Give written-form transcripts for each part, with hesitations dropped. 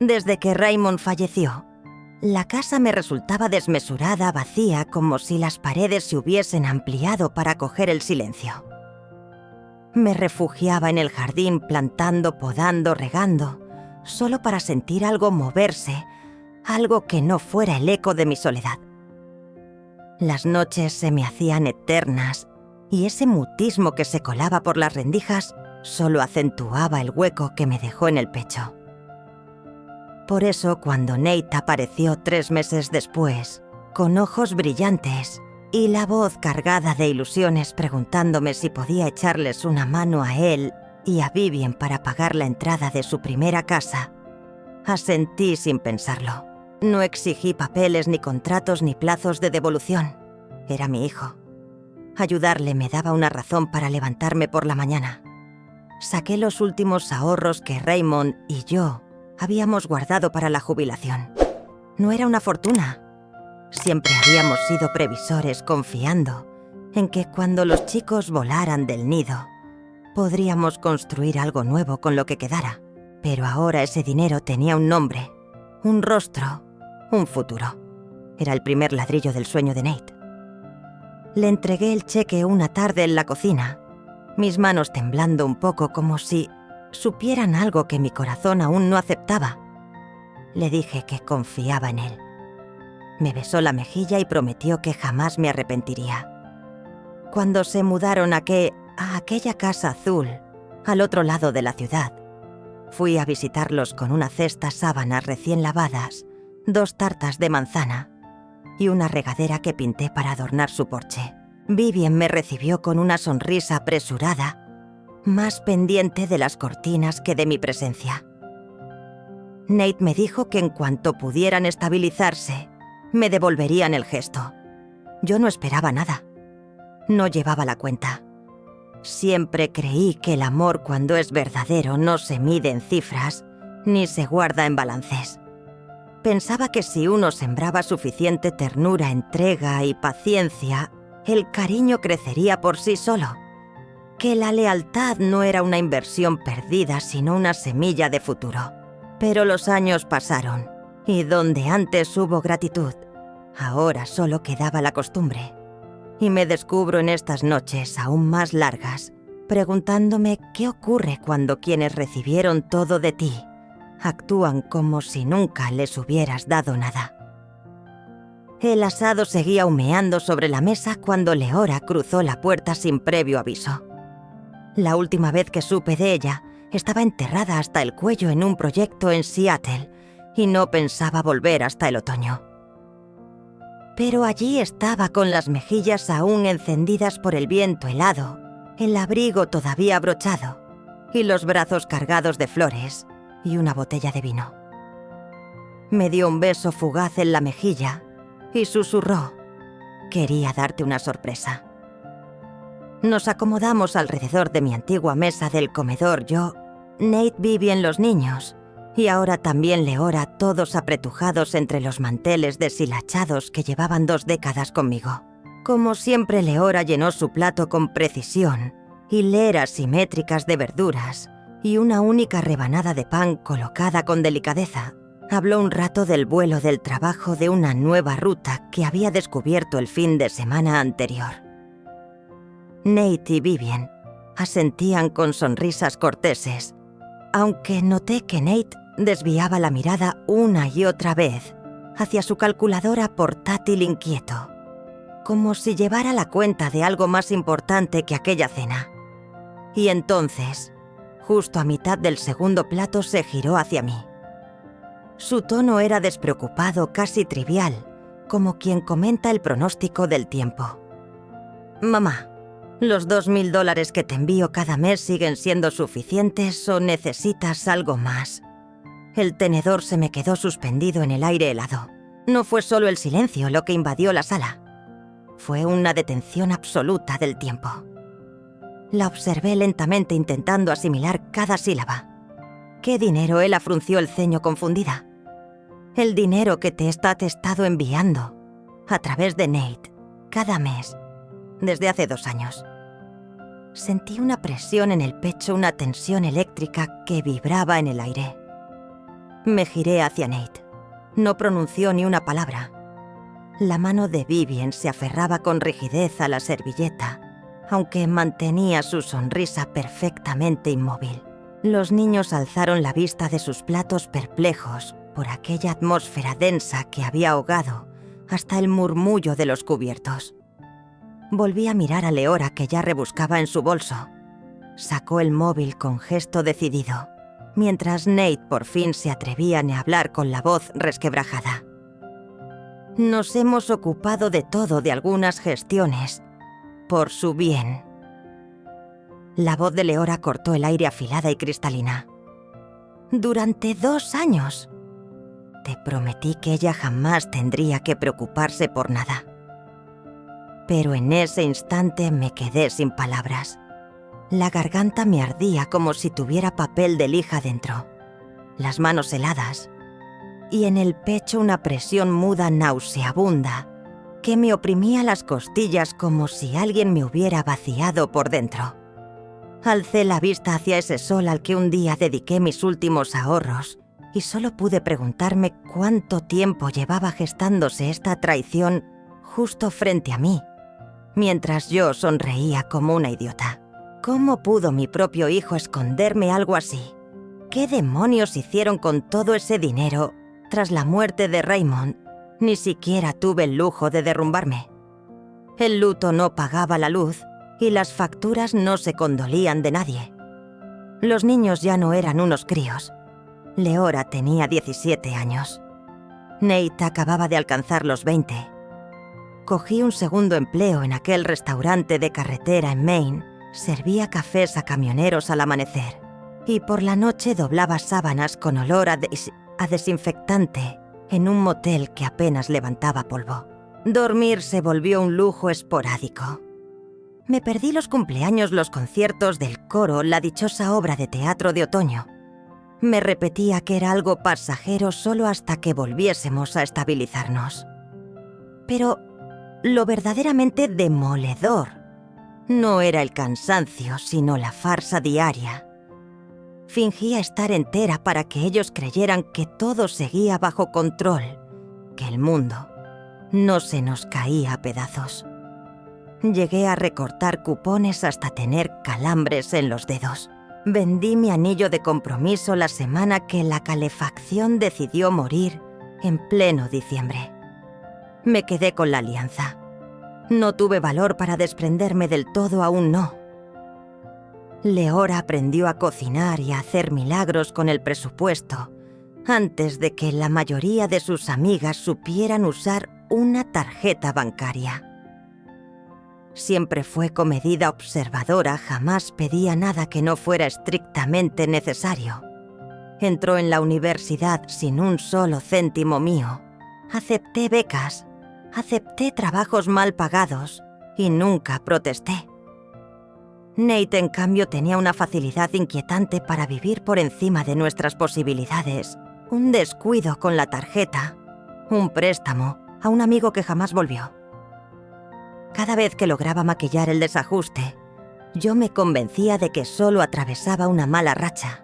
Desde que Raymond falleció, la casa me resultaba desmesurada, vacía, como si las paredes se hubiesen ampliado para acoger el silencio. Me refugiaba en el jardín plantando, podando, regando, solo para sentir algo moverse, algo que no fuera el eco de mi soledad. Las noches se me hacían eternas y ese mutismo que se colaba por las rendijas solo acentuaba el hueco que me dejó en el pecho. Por eso, cuando Nate apareció 3 meses después, con ojos brillantes y la voz cargada de ilusiones preguntándome si podía echarles una mano a él y a Vivien para pagar la entrada de su primera casa, asentí sin pensarlo. No exigí papeles, ni contratos, ni plazos de devolución. Era mi hijo. Ayudarle me daba una razón para levantarme por la mañana. Saqué los últimos ahorros que Raymond y yo habíamos guardado para la jubilación. No era una fortuna. Siempre habíamos sido previsores confiando en que cuando los chicos volaran del nido, podríamos construir algo nuevo con lo que quedara. Pero ahora ese dinero tenía un nombre, un rostro, un futuro. Era el primer ladrillo del sueño de Nate. Le entregué el cheque una tarde en la cocina, mis manos temblando un poco como si supieran algo que mi corazón aún no aceptaba. Le dije que confiaba en él. Me besó la mejilla y prometió que jamás me arrepentiría. Cuando se mudaron a aquella casa azul, al otro lado de la ciudad, fui a visitarlos con una cesta sábanas recién lavadas, 2 tartas de manzana y una regadera que pinté para adornar su porche. Vivien me recibió con una sonrisa apresurada, más pendiente de las cortinas que de mi presencia. Nate me dijo que en cuanto pudieran estabilizarse, me devolverían el gesto. Yo no esperaba nada. No llevaba la cuenta. Siempre creí que el amor, cuando es verdadero, no se mide en cifras ni se guarda en balances. Pensaba que si uno sembraba suficiente ternura, entrega y paciencia, el cariño crecería por sí solo. Que la lealtad no era una inversión perdida, sino una semilla de futuro. Pero los años pasaron, y donde antes hubo gratitud, ahora solo quedaba la costumbre. Y me descubro en estas noches aún más largas, preguntándome qué ocurre cuando quienes recibieron todo de ti actúan como si nunca les hubieras dado nada. El asado seguía humeando sobre la mesa cuando Leora cruzó la puerta sin previo aviso. La última vez que supe de ella, estaba enterrada hasta el cuello en un proyecto en Seattle y no pensaba volver hasta el otoño. Pero allí estaba con las mejillas aún encendidas por el viento helado, el abrigo todavía abrochado y los brazos cargados de flores y una botella de vino. Me dio un beso fugaz en la mejilla y susurró: «Quería darte una sorpresa». Nos acomodamos alrededor de mi antigua mesa del comedor, yo, Nate, Vivien, los niños, y ahora también Leora, todos apretujados entre los manteles deshilachados que llevaban 2 décadas conmigo. Como siempre, Leora llenó su plato con precisión, hileras simétricas de verduras y una única rebanada de pan colocada con delicadeza. Habló un rato del vuelo del trabajo de una nueva ruta que había descubierto el fin de semana anterior. Nate y Vivien asentían con sonrisas corteses, aunque noté que Nate desviaba la mirada una y otra vez hacia su calculadora portátil inquieto, como si llevara la cuenta de algo más importante que aquella cena. Y entonces, justo a mitad del segundo plato, se giró hacia mí. Su tono era despreocupado, casi trivial, como quien comenta el pronóstico del tiempo. «Mamá, ¿los $2.000 que te envío cada mes siguen siendo suficientes o necesitas algo más?» El tenedor se me quedó suspendido en el aire helado. No fue solo el silencio lo que invadió la sala. Fue una detención absoluta del tiempo. La observé lentamente intentando asimilar cada sílaba. ¿Qué dinero? Ella frunció el ceño confundida. El dinero que te he estado enviando a través de Nate cada mes desde hace 2 años. Sentí una presión en el pecho, una tensión eléctrica que vibraba en el aire. Me giré hacia Nate. No pronunció ni una palabra. La mano de Vivien se aferraba con rigidez a la servilleta, aunque mantenía su sonrisa perfectamente inmóvil. Los niños alzaron la vista de sus platos perplejos por aquella atmósfera densa que había ahogado hasta el murmullo de los cubiertos. Volví a mirar a Leora, que ya rebuscaba en su bolso. Sacó el móvil con gesto decidido, mientras Nate por fin se atrevía a hablar con la voz resquebrajada. Nos hemos ocupado de todo, de algunas gestiones, por su bien. La voz de Leora cortó el aire afilada y cristalina. Durante 2 años. Te prometí que ella jamás tendría que preocuparse por nada. Pero en ese instante me quedé sin palabras. La garganta me ardía como si tuviera papel de lija dentro, las manos heladas, y en el pecho una presión muda nauseabunda que me oprimía las costillas como si alguien me hubiera vaciado por dentro. Alcé la vista hacia ese sol al que un día dediqué mis últimos ahorros y solo pude preguntarme cuánto tiempo llevaba gestándose esta traición justo frente a mí, mientras yo sonreía como una idiota. ¿Cómo pudo mi propio hijo esconderme algo así? ¿Qué demonios hicieron con todo ese dinero tras la muerte de Raymond? Ni siquiera tuve el lujo de derrumbarme. El luto no pagaba la luz y las facturas no se condolían de nadie. Los niños ya no eran unos críos. Leora tenía 17 años. Nate acababa de alcanzar los 20. Cogí un segundo empleo en aquel restaurante de carretera en Maine. Servía cafés a camioneros al amanecer y por la noche doblaba sábanas con olor a desinfectante en un motel que apenas levantaba polvo. Dormir se volvió un lujo esporádico. Me perdí los cumpleaños, los conciertos del coro, la dichosa obra de teatro de otoño. Me repetía que era algo pasajero solo hasta que volviésemos a estabilizarnos. Pero lo verdaderamente demoledor no era el cansancio, sino la farsa diaria. Fingía estar entera para que ellos creyeran que todo seguía bajo control, que el mundo no se nos caía a pedazos. Llegué a recortar cupones hasta tener calambres en los dedos. Vendí mi anillo de compromiso la semana que la calefacción decidió morir en pleno diciembre. Me quedé con la alianza. No tuve valor para desprenderme del todo, aún no. Leora aprendió a cocinar y a hacer milagros con el presupuesto antes de que la mayoría de sus amigas supieran usar una tarjeta bancaria. Siempre fue comedida observadora, jamás pedía nada que no fuera estrictamente necesario. Entró en la universidad sin un solo céntimo mío. Acepté becas. Acepté trabajos mal pagados y nunca protesté. Nate, en cambio, tenía una facilidad inquietante para vivir por encima de nuestras posibilidades. Un descuido con la tarjeta, un préstamo a un amigo que jamás volvió. Cada vez que lograba maquillar el desajuste, yo me convencía de que solo atravesaba una mala racha.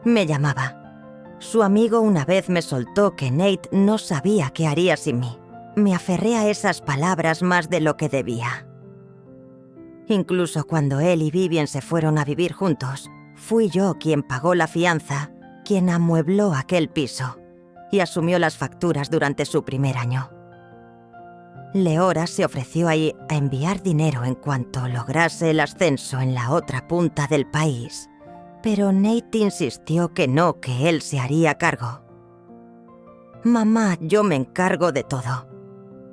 Me llamaba. Su amigo una vez me soltó que Nate no sabía qué haría sin mí. Me aferré a esas palabras más de lo que debía. Incluso cuando él y Vivien se fueron a vivir juntos, fui yo quien pagó la fianza, quien amuebló aquel piso y asumió las facturas durante su primer año. Leora se ofreció a enviar dinero en cuanto lograse el ascenso en la otra punta del país, pero Nate insistió que no, que él se haría cargo. Mamá, yo me encargo de todo.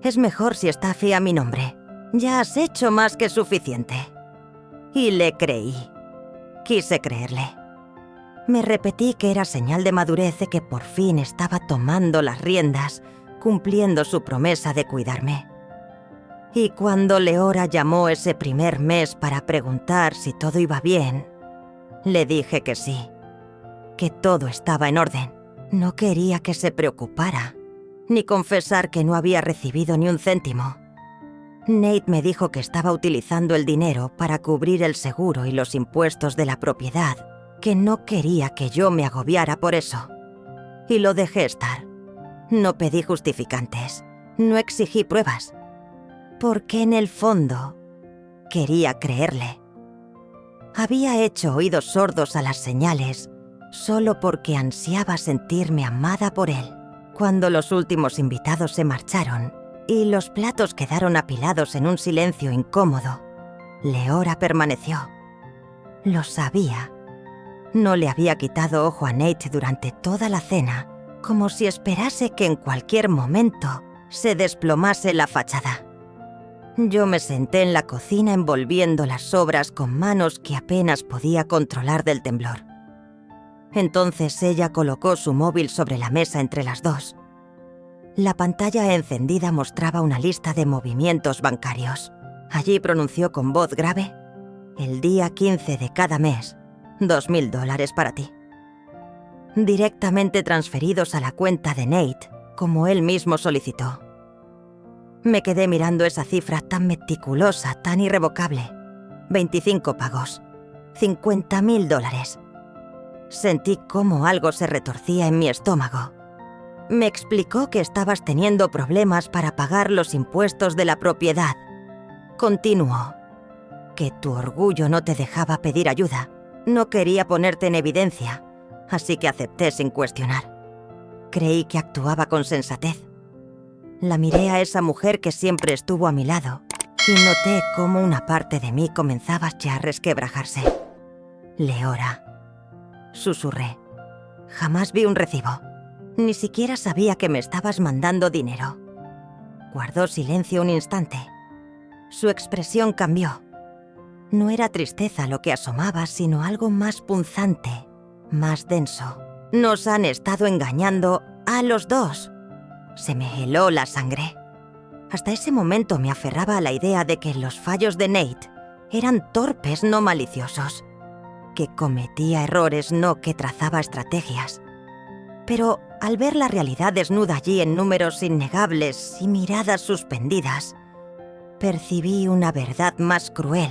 Es mejor si está fea mi nombre. Ya has hecho más que suficiente. Y le creí. Quise creerle. Me repetí que era señal de madurez de que por fin estaba tomando las riendas, cumpliendo su promesa de cuidarme. Y cuando Leora llamó ese primer mes para preguntar si todo iba bien, le dije que sí, que todo estaba en orden. No quería que se preocupara, ni confesar que no había recibido ni un céntimo. Nate me dijo que estaba utilizando el dinero para cubrir el seguro y los impuestos de la propiedad, que no quería que yo me agobiara por eso. y lo dejé estar. No pedí justificantes, no exigí pruebas, porque en el fondo quería creerle. Había hecho oídos sordos a las señales solo porque ansiaba sentirme amada por él. Cuando los últimos invitados se marcharon y los platos quedaron apilados en un silencio incómodo, Leora permaneció. Lo sabía. No le había quitado ojo a Nate durante toda la cena, como si esperase que en cualquier momento se desplomase la fachada. Yo me senté en la cocina envolviendo las sobras con manos que apenas podía controlar del temblor. Entonces ella colocó su móvil sobre la mesa entre las dos. La pantalla encendida mostraba una lista de movimientos bancarios. Allí pronunció con voz grave: el día 15 de cada mes, $2.000 para ti. Directamente transferidos a la cuenta de Nate, como él mismo solicitó. Me quedé mirando esa cifra tan meticulosa, tan irrevocable. 25 pagos. $50.000. Sentí cómo algo se retorcía en mi estómago. Me explicó que estabas teniendo problemas para pagar los impuestos de la propiedad. Continuó: que tu orgullo no te dejaba pedir ayuda. No quería ponerte en evidencia, así que acepté sin cuestionar. Creí que actuaba con sensatez. La miré a esa mujer que siempre estuvo a mi lado y noté cómo una parte de mí comenzaba ya a resquebrajarse. Leora, susurré. Jamás vi un recibo. Ni siquiera sabía que me estabas mandando dinero. Guardó silencio un instante. Su expresión cambió. No era tristeza lo que asomaba, sino algo más punzante, más denso. Nos han estado engañando a los dos. Se me heló la sangre. Hasta ese momento me aferraba a la idea de que los fallos de Nate eran torpes, no maliciosos. Que cometía errores, no que trazaba estrategias. Pero al ver la realidad desnuda allí en números innegables y miradas suspendidas, percibí una verdad más cruel.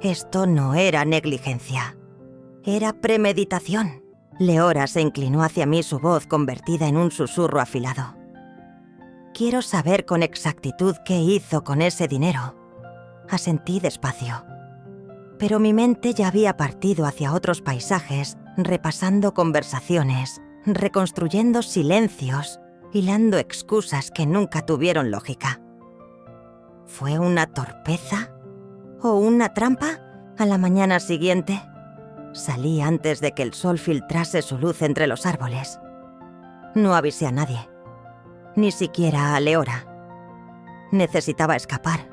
Esto no era negligencia. Era premeditación. Leora se inclinó hacia mí, su voz convertida en un susurro afilado. Quiero saber con exactitud qué hizo con ese dinero. Asentí despacio. Pero mi mente ya había partido hacia otros paisajes, repasando conversaciones, reconstruyendo silencios, hilando excusas que nunca tuvieron lógica. ¿Fue una torpeza? ¿O una trampa? A la mañana siguiente, salí antes de que el sol filtrase su luz entre los árboles. No avisé a nadie, ni siquiera a Leora. Necesitaba escapar.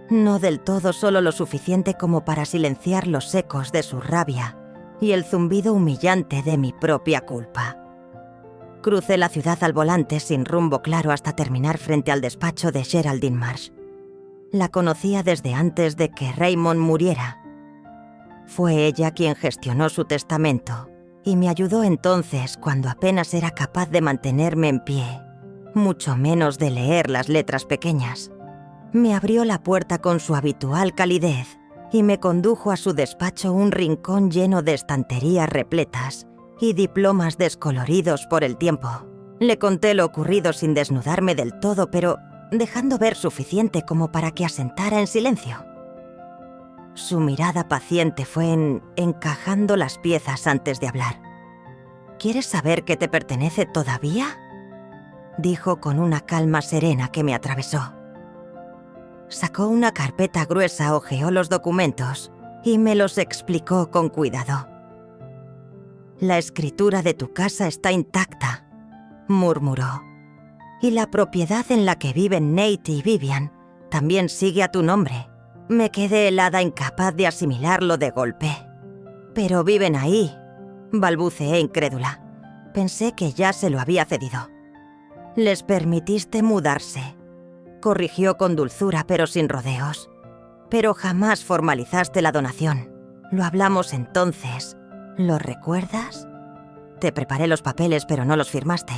No del todo, solo lo suficiente como para silenciar los ecos de su rabia y el zumbido humillante de mi propia culpa. Crucé la ciudad al volante sin rumbo claro hasta terminar frente al despacho de Geraldine Marsh. La conocía desde antes de que Raymond muriera. Fue ella quien gestionó su testamento y me ayudó entonces cuando apenas era capaz de mantenerme en pie, mucho menos de leer las letras pequeñas. Me abrió la puerta con su habitual calidez y me condujo a su despacho, un rincón lleno de estanterías repletas y diplomas descoloridos por el tiempo. Le conté lo ocurrido sin desnudarme del todo, pero dejando ver suficiente como para que asentara en silencio. Su mirada paciente fue encajando las piezas antes de hablar. ¿Quieres saber qué te pertenece todavía?, dijo con una calma serena que me atravesó. Sacó una carpeta gruesa, hojeó los documentos y me los explicó con cuidado. La escritura de tu casa está intacta, murmuró. Y la propiedad en la que viven Nate y Vivian también sigue a tu nombre. Me quedé helada, incapaz de asimilarlo de golpe. Pero viven ahí, balbuceé incrédula. Pensé que ya se lo había cedido. Les permitiste mudarse, corrigió con dulzura pero sin rodeos. Pero jamás formalizaste la donación. Lo hablamos entonces. ¿Lo recuerdas? Te preparé los papeles pero no los firmaste.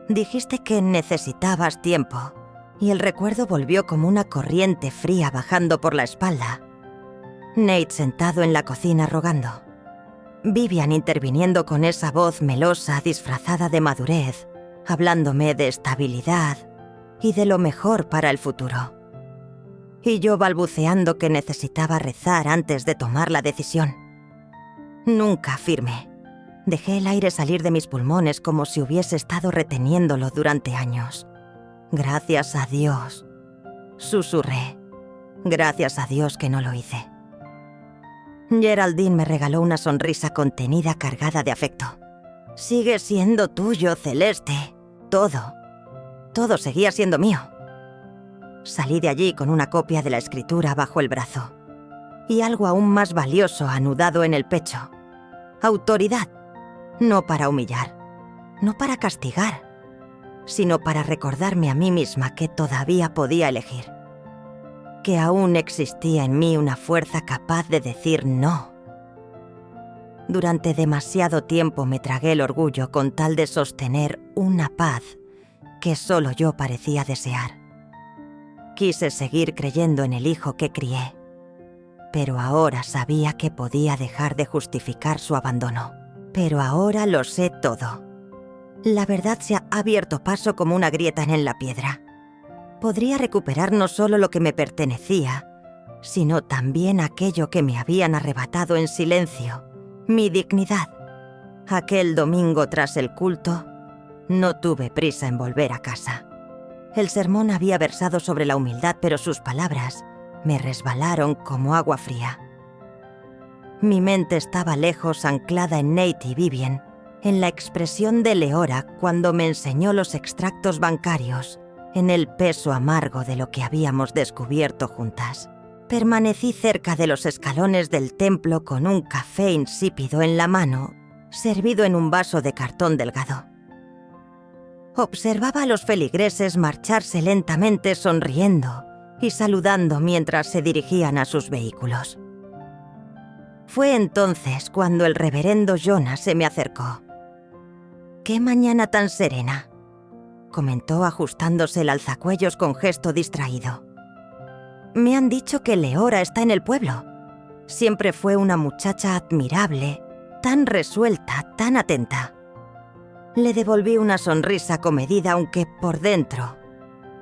Dijiste que necesitabas tiempo, y el recuerdo volvió como una corriente fría bajando por la espalda. Nate sentado en la cocina rogando. Vivian interviniendo con esa voz melosa disfrazada de madurez, hablándome de estabilidad y de lo mejor para el futuro. Y yo balbuceando que necesitaba rezar antes de tomar la decisión. Nunca firme. Dejé el aire salir de mis pulmones como si hubiese estado reteniéndolo durante años. Gracias a Dios, susurré. Gracias a Dios que no lo hice. Geraldine me regaló una sonrisa contenida cargada de afecto. Sigue siendo tuyo, Celeste. Todo seguía siendo mío. Salí de allí con una copia de la escritura bajo el brazo. Y algo aún más valioso anudado en el pecho. Autoridad. No para humillar. No para castigar. Sino para recordarme a mí misma que todavía podía elegir. Que aún existía en mí una fuerza capaz de decir no. Durante demasiado tiempo me tragué el orgullo con tal de sostener una paz que solo yo parecía desear. Quise seguir creyendo en el hijo que crié, pero ahora sabía que podía dejar de justificar su abandono. Pero ahora lo sé todo. La verdad se ha abierto paso como una grieta en la piedra. Podría recuperar no solo lo que me pertenecía, sino también aquello que me habían arrebatado en silencio, mi dignidad. Aquel domingo tras el culto, no tuve prisa en volver a casa. El sermón había versado sobre la humildad, pero sus palabras me resbalaron como agua fría. Mi mente estaba lejos, anclada en Nate y Vivian, en la expresión de Leora cuando me enseñó los extractos bancarios, en el peso amargo de lo que habíamos descubierto juntas. Permanecí cerca de los escalones del templo con un café insípido en la mano, servido en un vaso de cartón delgado. Observaba a los feligreses marcharse lentamente sonriendo y saludando mientras se dirigían a sus vehículos. Fue entonces cuando el reverendo Jonah se me acercó. «¡Qué mañana tan serena!», comentó ajustándose el alzacuellos con gesto distraído. «Me han dicho que Leora está en el pueblo. Siempre fue una muchacha admirable, tan resuelta, tan atenta». Le devolví una sonrisa comedida, aunque por dentro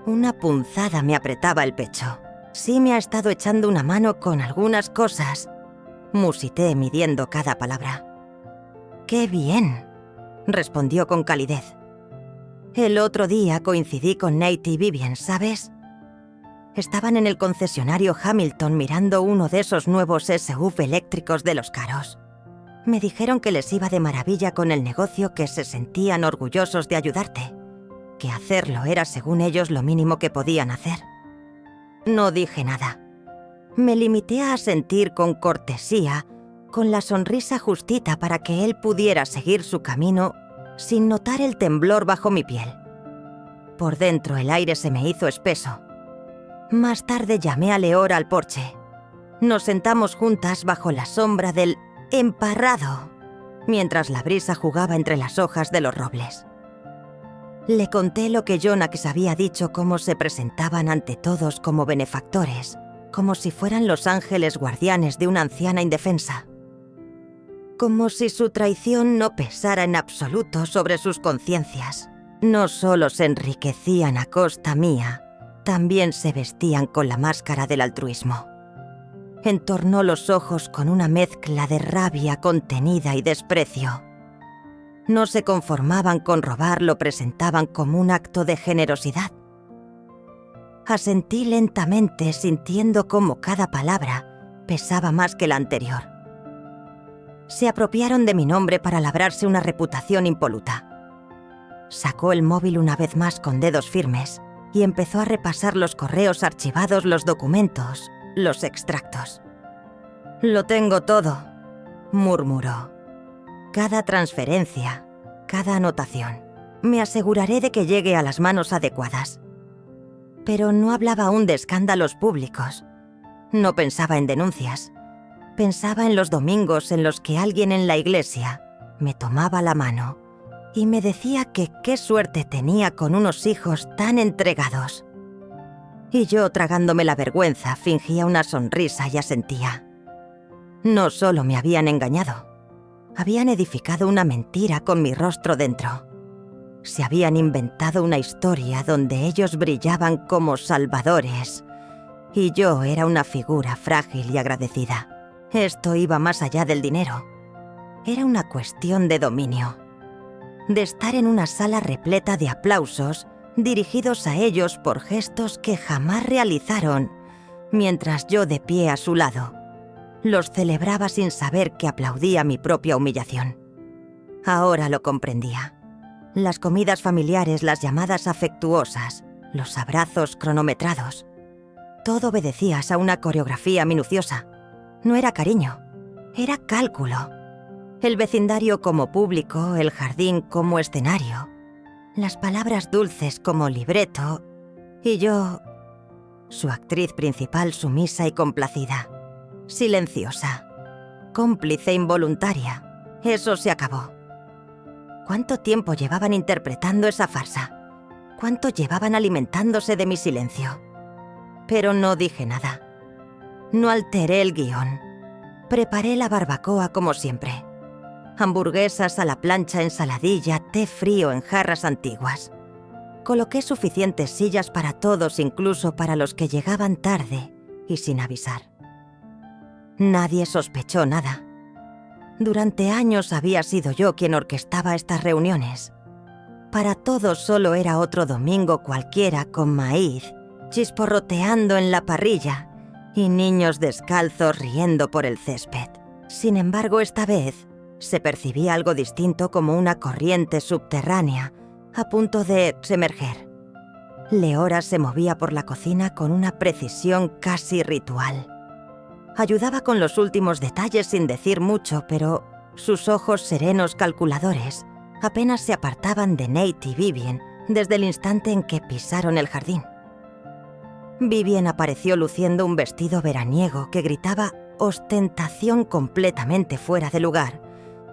una punzada me apretaba el pecho. «Sí me ha estado echando una mano con algunas cosas», musité midiendo cada palabra. «¡Qué bien!», respondió con calidez. «El otro día coincidí con Nate y Vivian, ¿sabes? Estaban en el concesionario Hamilton mirando uno de esos nuevos SUV eléctricos de los caros. Me dijeron que les iba de maravilla con el negocio, que se sentían orgullosos de ayudarte, que hacerlo era según ellos lo mínimo que podían hacer. No dije nada. Me limité a asentir con cortesía, con la sonrisa justita para que él pudiera seguir su camino sin notar el temblor bajo mi piel. Por dentro el aire se me hizo espeso. Más tarde llamé a Leora al porche. Nos sentamos juntas bajo la sombra del emparrado, mientras la brisa jugaba entre las hojas de los robles. Le conté lo que Jonax había dicho, cómo se presentaban ante todos como benefactores, como si fueran los ángeles guardianes de una anciana indefensa. Como si su traición no pesara en absoluto sobre sus conciencias. No solo se enriquecían a costa mía, también se vestían con la máscara del altruismo. Entornó los ojos con una mezcla de rabia contenida y desprecio. No se conformaban con robar, lo presentaban como un acto de generosidad. Asentí lentamente, sintiendo cómo cada palabra pesaba más que la anterior. Se apropiaron de mi nombre para labrarse una reputación impoluta. Sacó el móvil una vez más con dedos firmes y empezó a repasar los correos archivados, los documentos, los extractos. «Lo tengo todo», murmuró. «Cada transferencia, cada anotación. Me aseguraré de que llegue a las manos adecuadas». Pero no hablaba aún de escándalos públicos. No pensaba en denuncias. Pensaba en los domingos en los que alguien en la iglesia me tomaba la mano y me decía que qué suerte tenía con unos hijos tan entregados. Y yo, tragándome la vergüenza, fingía una sonrisa y asentía. No solo me habían engañado, Habían edificado una mentira con mi rostro dentro. Se habían inventado una historia donde ellos brillaban como salvadores y yo era una figura frágil y agradecida. Esto iba más allá del dinero. Era una cuestión de dominio. De estar en una sala repleta de aplausos dirigidos a ellos por gestos que jamás realizaron, mientras yo de pie a su lado los celebraba sin saber que aplaudía mi propia humillación. Ahora lo comprendía. Las comidas familiares, las llamadas afectuosas, los abrazos cronometrados. Todo obedecía a una coreografía minuciosa. No era cariño, era cálculo. El vecindario como público, el jardín como escenario, las palabras dulces como libreto, y yo, su actriz principal sumisa y complacida, silenciosa, cómplice involuntaria. Eso se acabó. ¿Cuánto tiempo llevaban interpretando esa farsa? ¿Cuánto llevaban alimentándose de mi silencio? Pero no dije nada. No alteré el guión. Preparé la barbacoa como siempre. Hamburguesas a la plancha, ensaladilla, té frío en jarras antiguas. Coloqué suficientes sillas para todos, incluso para los que llegaban tarde y sin avisar. Nadie sospechó nada. Durante años había sido yo quien orquestaba estas reuniones. Para todos solo era otro domingo cualquiera con maíz chisporroteando en la parrilla y niños descalzos riendo por el césped. Sin embargo, esta vez se percibía algo distinto, como una corriente subterránea a punto de emerger. Leora se movía por la cocina con una precisión casi ritual. Ayudaba con los últimos detalles sin decir mucho, pero sus ojos serenos calculadores apenas se apartaban de Nate y Vivien desde el instante en que pisaron el jardín. Vivien apareció luciendo un vestido veraniego que gritaba ostentación completamente fuera de lugar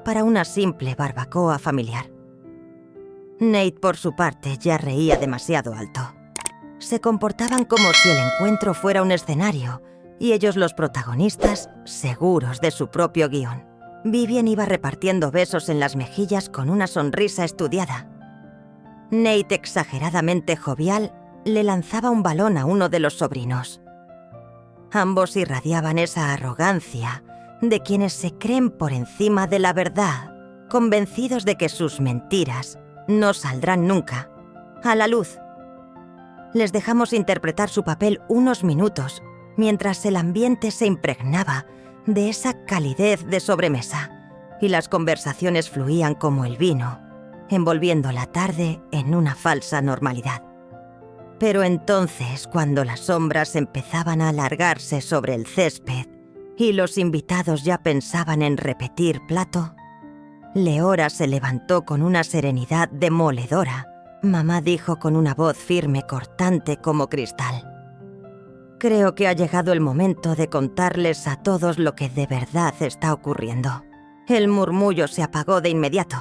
para una simple barbacoa familiar. Nate, por su parte, ya reía demasiado alto. Se comportaban como si el encuentro fuera un escenario y ellos los protagonistas, seguros de su propio guión. Vivien iba repartiendo besos en las mejillas con una sonrisa estudiada. Nate, exageradamente jovial, le lanzaba un balón a uno de los sobrinos. Ambos irradiaban esa arrogancia de quienes se creen por encima de la verdad, convencidos de que sus mentiras no saldrán nunca a la luz. Les dejamos interpretar su papel unos minutos, mientras el ambiente se impregnaba de esa calidez de sobremesa, y las conversaciones fluían como el vino, envolviendo la tarde en una falsa normalidad. Pero entonces, cuando las sombras empezaban a alargarse sobre el césped y los invitados ya pensaban en repetir plato, Leora se levantó con una serenidad demoledora. Mamá dijo con una voz firme, cortante como cristal: «Creo que ha llegado el momento de contarles a todos lo que de verdad está ocurriendo». El murmullo se apagó de inmediato.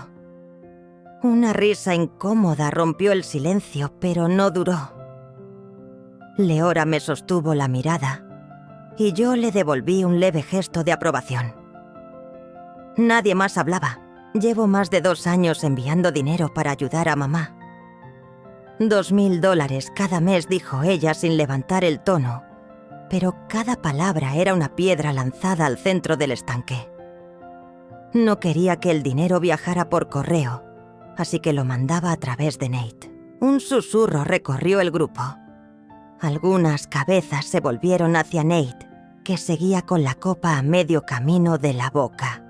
Una risa incómoda rompió el silencio, pero no duró. Leora me sostuvo la mirada y yo le devolví un leve gesto de aprobación. Nadie más hablaba. Llevo más de 2 años enviando dinero para ayudar a mamá. $2,000 cada mes, dijo ella sin levantar el tono, pero cada palabra era una piedra lanzada al centro del estanque. No quería que el dinero viajara por correo, así que lo mandaba a través de Nate. Un susurro recorrió el grupo. Algunas cabezas se volvieron hacia Nate, que seguía con la copa a medio camino de la boca.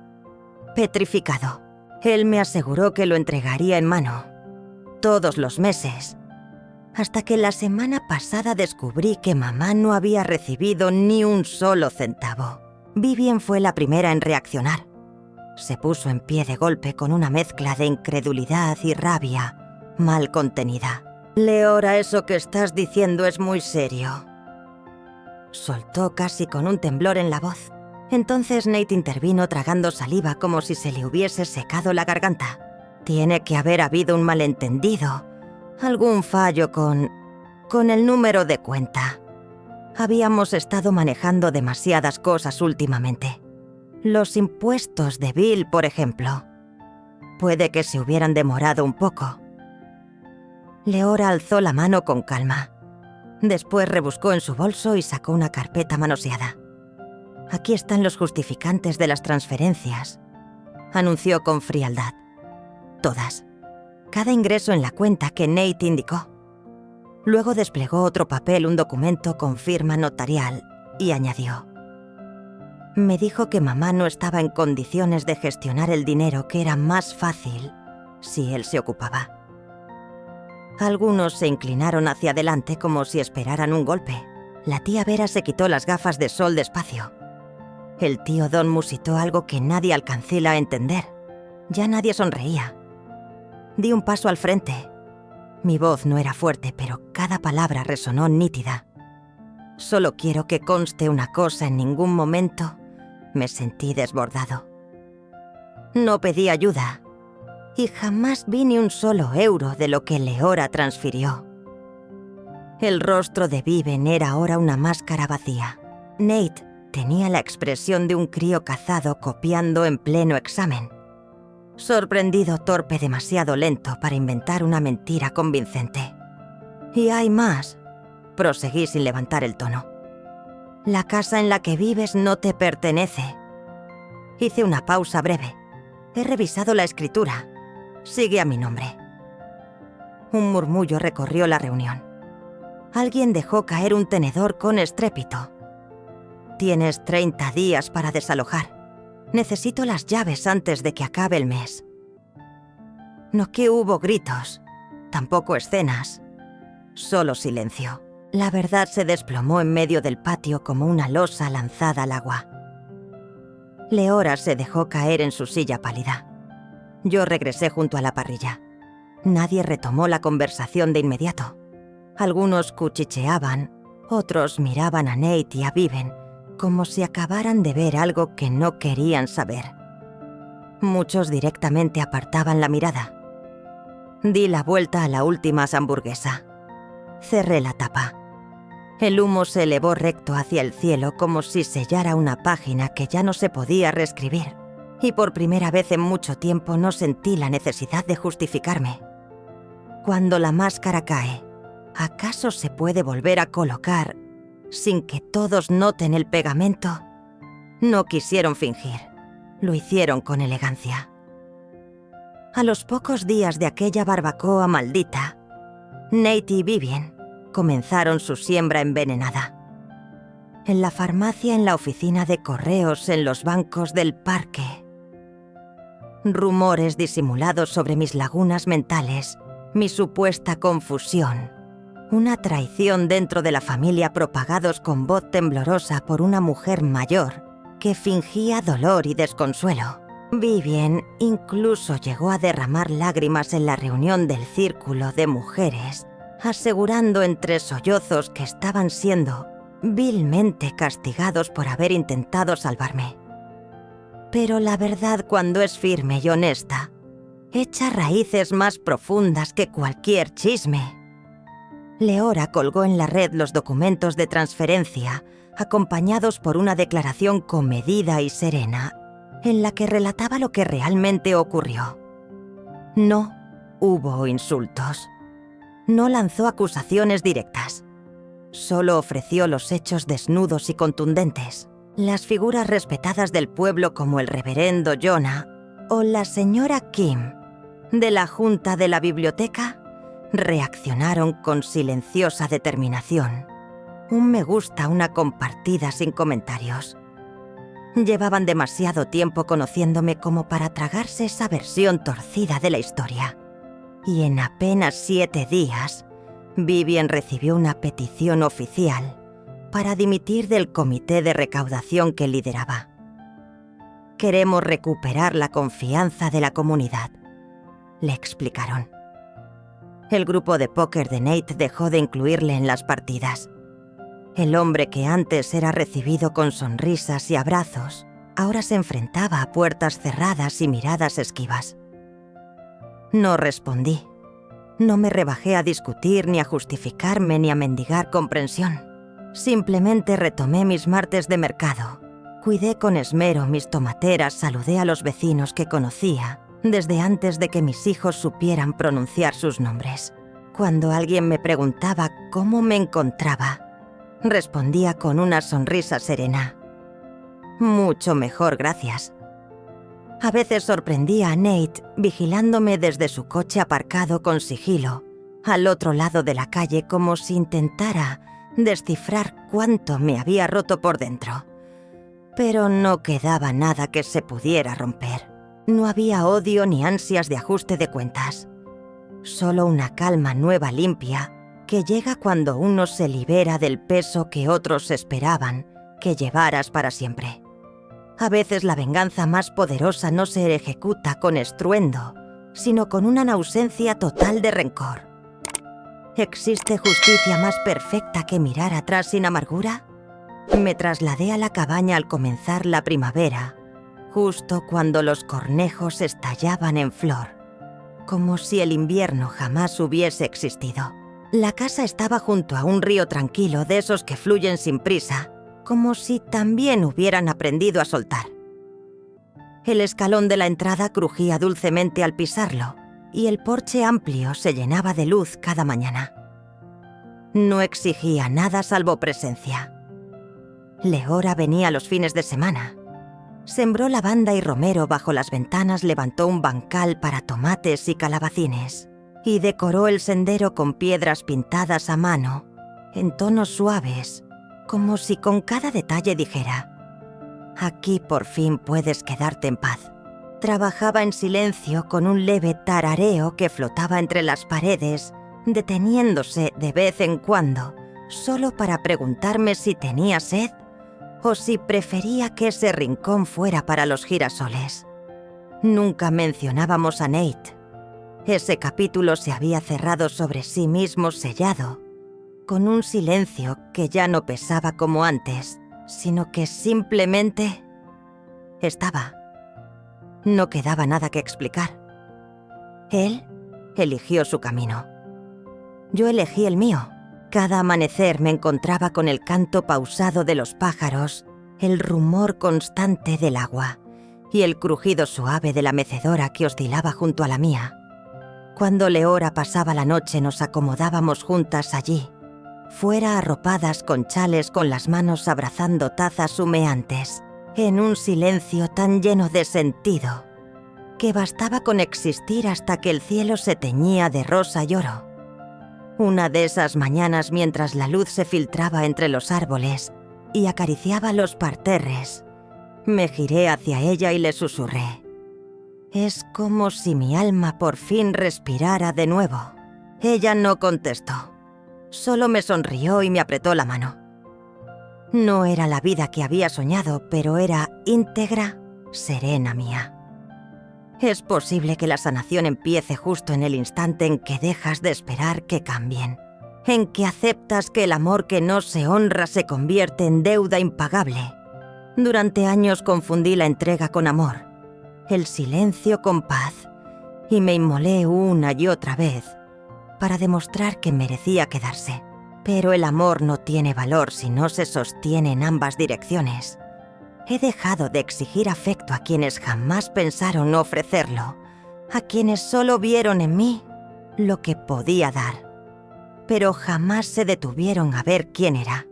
Petrificado, él me aseguró que lo entregaría en mano, todos los meses, hasta que la semana pasada descubrí que mamá no había recibido ni un solo centavo. Vivien fue la primera en reaccionar. Se puso en pie de golpe con una mezcla de incredulidad y rabia mal contenida. «Leora, eso que estás diciendo es muy serio», soltó casi con un temblor en la voz. Entonces Nate intervino tragando saliva como si se le hubiese secado la garganta. «Tiene que haber habido un malentendido, algún fallo con el número de cuenta. Habíamos estado manejando demasiadas cosas últimamente. Los impuestos de Bill, por ejemplo. Puede que se hubieran demorado un poco. Leora alzó la mano con calma. Después rebuscó en su bolso y sacó una carpeta manoseada. «Aquí están los justificantes de las transferencias», anunció con frialdad. «Todas. Cada ingreso en la cuenta que Nate indicó». Luego desplegó otro papel, un documento con firma notarial, y añadió: «Me dijo que mamá no estaba en condiciones de gestionar el dinero, que era más fácil si él se ocupaba». Algunos se inclinaron hacia adelante como si esperaran un golpe. La tía Vera se quitó las gafas de sol despacio. El tío Don musitó algo que nadie alcanzó a entender. Ya nadie sonreía. Di un paso al frente. Mi voz no era fuerte, pero cada palabra resonó nítida. Solo quiero que conste una cosa: en ningún momento me sentí desbordado. No pedí ayuda. Y jamás vi ni un solo euro de lo que Leora transfirió. El rostro de Viven era ahora una máscara vacía. Nate tenía la expresión de un crío cazado copiando en pleno examen. Sorprendido, torpe, demasiado lento para inventar una mentira convincente. «Y hay más», proseguí sin levantar el tono. «La casa en la que vives no te pertenece». Hice una pausa breve. «He revisado la escritura. Sigue a mi nombre». Un murmullo recorrió la reunión. Alguien dejó caer un tenedor con estrépito. «Tienes 30 días para desalojar. Necesito las llaves antes de que acabe el mes». No que hubo gritos, tampoco escenas, solo silencio. La verdad se desplomó en medio del patio como una losa lanzada al agua. Leora se dejó caer en su silla pálida. Yo regresé junto a la parrilla. Nadie retomó la conversación de inmediato. Algunos cuchicheaban, otros miraban a Nate y a Viven como si acabaran de ver algo que no querían saber. Muchos directamente apartaban la mirada. Di la vuelta a la última hamburguesa. Cerré la tapa. El humo se elevó recto hacia el cielo como si sellara una página que ya no se podía reescribir. Y por primera vez en mucho tiempo no sentí la necesidad de justificarme. Cuando la máscara cae, ¿acaso se puede volver a colocar sin que todos noten el pegamento? No quisieron fingir. Lo hicieron con elegancia. A los pocos días de aquella barbacoa maldita, Nate y Vivian comenzaron su siembra envenenada. En la farmacia, en la oficina de correos, en los bancos del parque. Rumores disimulados sobre mis lagunas mentales, mi supuesta confusión. Una traición dentro de la familia propagados con voz temblorosa por una mujer mayor que fingía dolor y desconsuelo. Vivian incluso llegó a derramar lágrimas en la reunión del círculo de mujeres, asegurando entre sollozos que estaban siendo vilmente castigados por haber intentado salvarme. Pero la verdad, cuando es firme y honesta, echa raíces más profundas que cualquier chisme. Leora colgó en la red los documentos de transferencia, acompañados por una declaración comedida y serena, en la que relataba lo que realmente ocurrió. No hubo insultos. No lanzó acusaciones directas. Solo ofreció los hechos desnudos y contundentes. Las figuras respetadas del pueblo como el reverendo Jonah o la señora Kim, de la junta de la biblioteca, reaccionaron con silenciosa determinación. Un me gusta, una compartida sin comentarios. Llevaban demasiado tiempo conociéndome como para tragarse esa versión torcida de la historia. Y en apenas 7 días, Vivian recibió una petición oficial para dimitir del comité de recaudación que lideraba. «Queremos recuperar la confianza de la comunidad», le explicaron. El grupo de póker de Nate dejó de incluirle en las partidas. El hombre que antes era recibido con sonrisas y abrazos, ahora se enfrentaba a puertas cerradas y miradas esquivas. No respondí. No me rebajé a discutir, ni a justificarme, ni a mendigar comprensión. Simplemente retomé mis martes de mercado, Cuidé con esmero mis tomateras, saludé a los vecinos que conocía desde antes de que mis hijos supieran pronunciar sus nombres. Cuando alguien me preguntaba cómo me encontraba, respondía con una sonrisa serena: «Mucho mejor, gracias». A veces sorprendía a Nate vigilándome desde su coche aparcado con sigilo, al otro lado de la calle, como si intentara descifrar cuánto me había roto por dentro. Pero no quedaba nada que se pudiera romper. No había odio ni ansias de ajuste de cuentas. Solo una calma nueva, limpia, que llega cuando uno se libera del peso que otros esperaban que llevaras para siempre. A veces la venganza más poderosa no se ejecuta con estruendo, sino con una ausencia total de rencor. ¿Existe justicia más perfecta que mirar atrás sin amargura? Me trasladé a la cabaña al comenzar la primavera, justo cuando los cornejos estallaban en flor, como si el invierno jamás hubiese existido. La casa estaba junto a un río tranquilo, de esos que fluyen sin prisa, como si también hubieran aprendido a soltar. El escalón de la entrada crujía dulcemente al pisarlo, y el porche amplio se llenaba de luz cada mañana. No exigía nada salvo presencia. Leora venía los fines de semana. Sembró lavanda y romero bajo las ventanas, levantó un bancal para tomates y calabacines, y decoró el sendero con piedras pintadas a mano, en tonos suaves, como si con cada detalle dijera: «Aquí por fin puedes quedarte en paz». Trabajaba en silencio con un leve tarareo que flotaba entre las paredes, deteniéndose de vez en cuando, solo para preguntarme si tenía sed o si prefería que ese rincón fuera para los girasoles. Nunca mencionábamos a Nate. Ese capítulo se había cerrado sobre sí mismo, sellado, con un silencio que ya no pesaba como antes, sino que simplemente estaba. No quedaba nada que explicar. Él eligió su camino. Yo elegí el mío. Cada amanecer me encontraba con el canto pausado de los pájaros, el rumor constante del agua y el crujido suave de la mecedora que oscilaba junto a la mía. Cuando Leora pasaba la noche nos acomodábamos juntas allí, fuera arropadas con chales, con las manos abrazando tazas humeantes, en un silencio tan lleno de sentido que bastaba con existir hasta que el cielo se teñía de rosa y oro. Una de esas mañanas, mientras la luz se filtraba entre los árboles y acariciaba los parterres, me giré hacia ella y le susurré: «Es como si mi alma por fin respirara de nuevo». Ella no contestó. Solo me sonrió y me apretó la mano. No era la vida que había soñado, pero era íntegra, serena mía. Es posible que la sanación empiece justo en el instante en que dejas de esperar que cambien, en que aceptas que el amor que no se honra se convierte en deuda impagable. Durante años confundí la entrega con amor, el silencio con paz, y me inmolé una y otra vez para demostrar que merecía quedarse. Pero el amor no tiene valor si no se sostiene en ambas direcciones. He dejado de exigir afecto a quienes jamás pensaron ofrecerlo, a quienes solo vieron en mí lo que podía dar, pero jamás se detuvieron a ver quién era.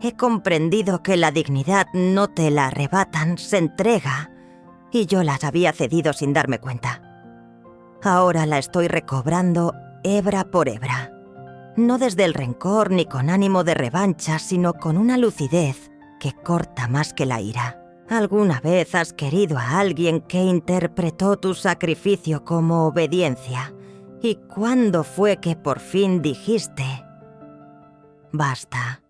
He comprendido que la dignidad no te la arrebatan, se entrega, y yo las había cedido sin darme cuenta. Ahora la estoy recobrando hebra por hebra, no desde el rencor ni con ánimo de revancha, sino con una lucidez que corta más que la ira. ¿Alguna vez has querido a alguien que interpretó tu sacrificio como obediencia? ¿Y cuándo fue que por fin dijiste: basta?